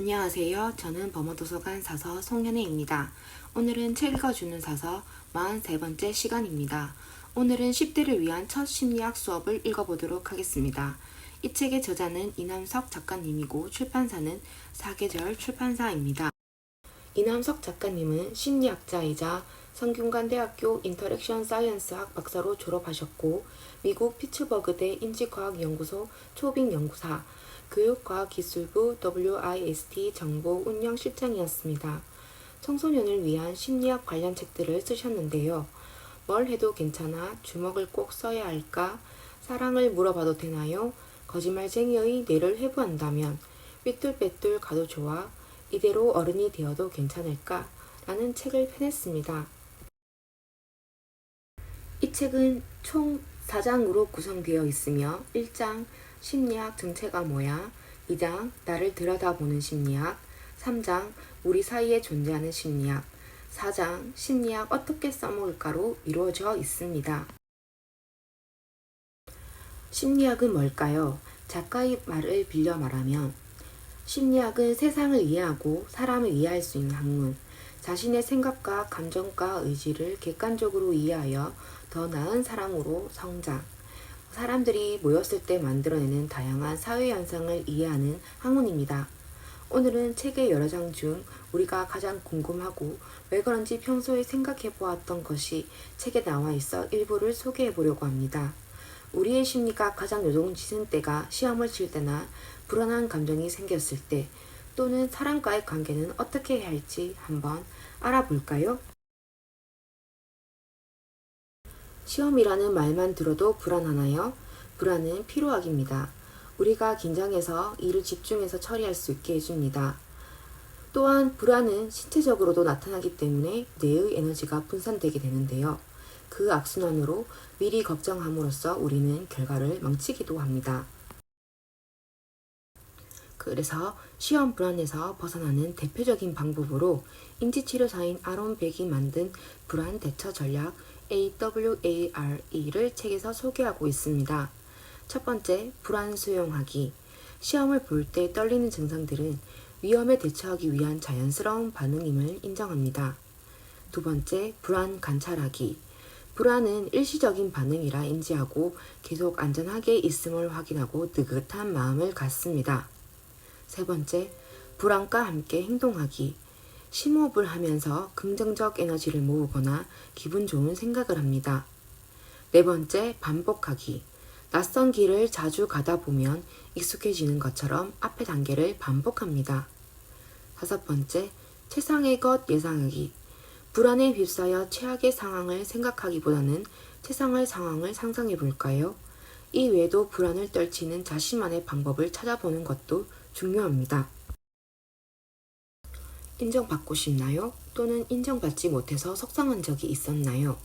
안녕하세요. 저는 범어도서관 사서 송현혜입니다. 오늘은 책 읽어주는 사서 43번째 시간입니다. 오늘은 10대를 위한 첫 심리학 수업을 읽어보도록 하겠습니다. 이 책의 저자는 이남석 작가님이고 출판사는 사계절 출판사입니다. 이남석 작가님은 심리학자이자 성균관대학교 인터랙션 사이언스학 박사로 졸업하셨고 미국 피츠버그대 인지과학연구소 초빙연구사, 교육과학기술부 WIST 정보 운영 실장이었습니다. 청소년을 위한 심리학 관련 책들을 쓰셨는데요. 뭘 해도 괜찮아? 주먹을 꼭 써야 할까? 사랑을 물어봐도 되나요? 거짓말쟁이의 뇌를 회부한다면? 삐뚤빼뚤 가도 좋아? 이대로 어른이 되어도 괜찮을까? 라는 책을 펴냈습니다. 이 책은 총 4장으로 구성되어 있으며 1장 심리학 정체가 뭐야? 2장 나를 들여다보는 심리학, 3장 우리 사이에 존재하는 심리학, 4장 심리학 어떻게 써먹을까로 이루어져 있습니다. 심리학은 뭘까요? 작가의 말을 빌려 말하면 심리학은 세상을 이해하고 사람을 이해할 수 있는 학문, 자신의 생각과 감정과 의지를 객관적으로 이해하여 더 나은 사람으로 성장, 사람들이 모였을 때 만들어내는 다양한 사회 현상을 이해하는 학문입니다. 오늘은 책의 여러 장 중 우리가 가장 궁금하고 왜 그런지 평소에 생각해 보았던 것이 책에 나와 있어 일부를 소개해 보려고 합니다. 우리의 심리가 가장 요동치는 때가 시험을 칠 때나 불안한 감정이 생겼을 때 또는 사람과의 관계는 어떻게 해야 할지 한번 알아볼까요? 시험이라는 말만 들어도 불안하나요? 불안은 피로학입니다. 우리가 긴장해서 일을 집중해서 처리할 수 있게 해줍니다. 또한 불안은 신체적으로도 나타나기 때문에 뇌의 에너지가 분산되게 되는데요. 그 악순환으로 미리 걱정함으로써 우리는 결과를 망치기도 합니다. 그래서 시험 불안에서 벗어나는 대표적인 방법으로 인지치료사인 아론 백이 만든 불안 대처 전략 AWARE를 책에서 소개하고 있습니다. 첫 번째, 불안 수용하기. 시험을 볼 때 떨리는 증상들은 위험에 대처하기 위한 자연스러운 반응임을 인정합니다. 두 번째, 불안 관찰하기. 불안은 일시적인 반응이라 인지하고 계속 안전하게 있음을 확인하고 느긋한 마음을 갖습니다. 세 번째, 불안과 함께 행동하기. 심호흡을 하면서 긍정적 에너지를 모으거나 기분 좋은 생각을 합니다. 네 번째, 반복하기. 낯선 길을 자주 가다 보면 익숙해지는 것처럼 앞의 단계를 반복합니다. 다섯 번째, 최상의 것 예상하기. 불안에 휩싸여 최악의 상황을 생각하기보다는 최상의 상황을 상상해 볼까요? 이 외에도 불안을 떨치는 자신만의 방법을 찾아보는 것도 중요합니다. 인정받고 싶나요? 또는 인정받지 못해서 속상한 적이 있었나요?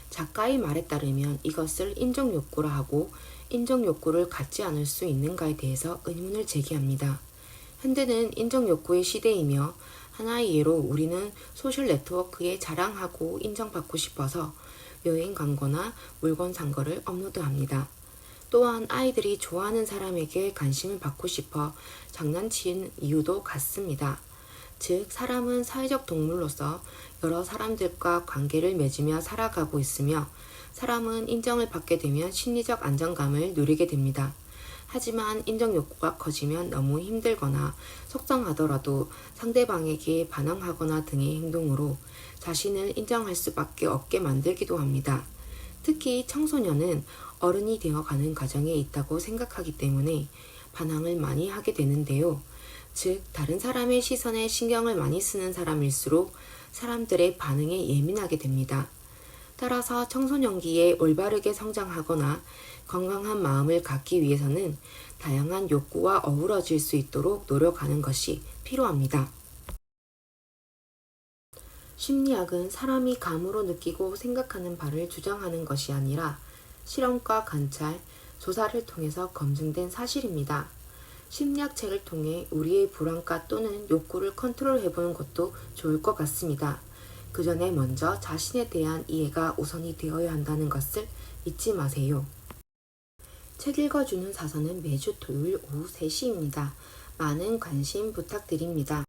작가의 말에 따르면 이것을 인정욕구라 하고 인정욕구를 갖지 않을 수 있는가에 대해서 의문을 제기합니다. 현대는 인정욕구의 시대이며 하나의 예로 우리는 소셜 네트워크에 자랑하고 인정받고 싶어서 여행 광고나 물건 산 거를 업로드합니다. 또한 아이들이 좋아하는 사람에게 관심을 받고 싶어 장난치는 이유도 같습니다. 즉, 사람은 사회적 동물로서 여러 사람들과 관계를 맺으며 살아가고 있으며 사람은 인정을 받게 되면 심리적 안정감을 누리게 됩니다. 하지만 인정 욕구가 커지면 너무 힘들거나 속상하더라도 상대방에게 반항하거나 등의 행동으로 자신을 인정할 수밖에 없게 만들기도 합니다. 특히 청소년은 어른이 되어가는 과정에 있다고 생각하기 때문에 반항을 많이 하게 되는데요. 즉, 다른 사람의 시선에 신경을 많이 쓰는 사람일수록 사람들의 반응에 예민하게 됩니다. 따라서 청소년기에 올바르게 성장하거나 건강한 마음을 갖기 위해서는 다양한 욕구와 어우러질 수 있도록 노력하는 것이 필요합니다. 심리학은 사람이 감으로 느끼고 생각하는 바를 주장하는 것이 아니라 실험과 관찰, 조사를 통해서 검증된 사실입니다. 심리학 책을 통해 우리의 불안과 또는 욕구를 컨트롤해보는 것도 좋을 것 같습니다. 그 전에 먼저 자신에 대한 이해가 우선이 되어야 한다는 것을 잊지 마세요. 책 읽어주는 사서는 매주 토요일 오후 3시입니다. 많은 관심 부탁드립니다.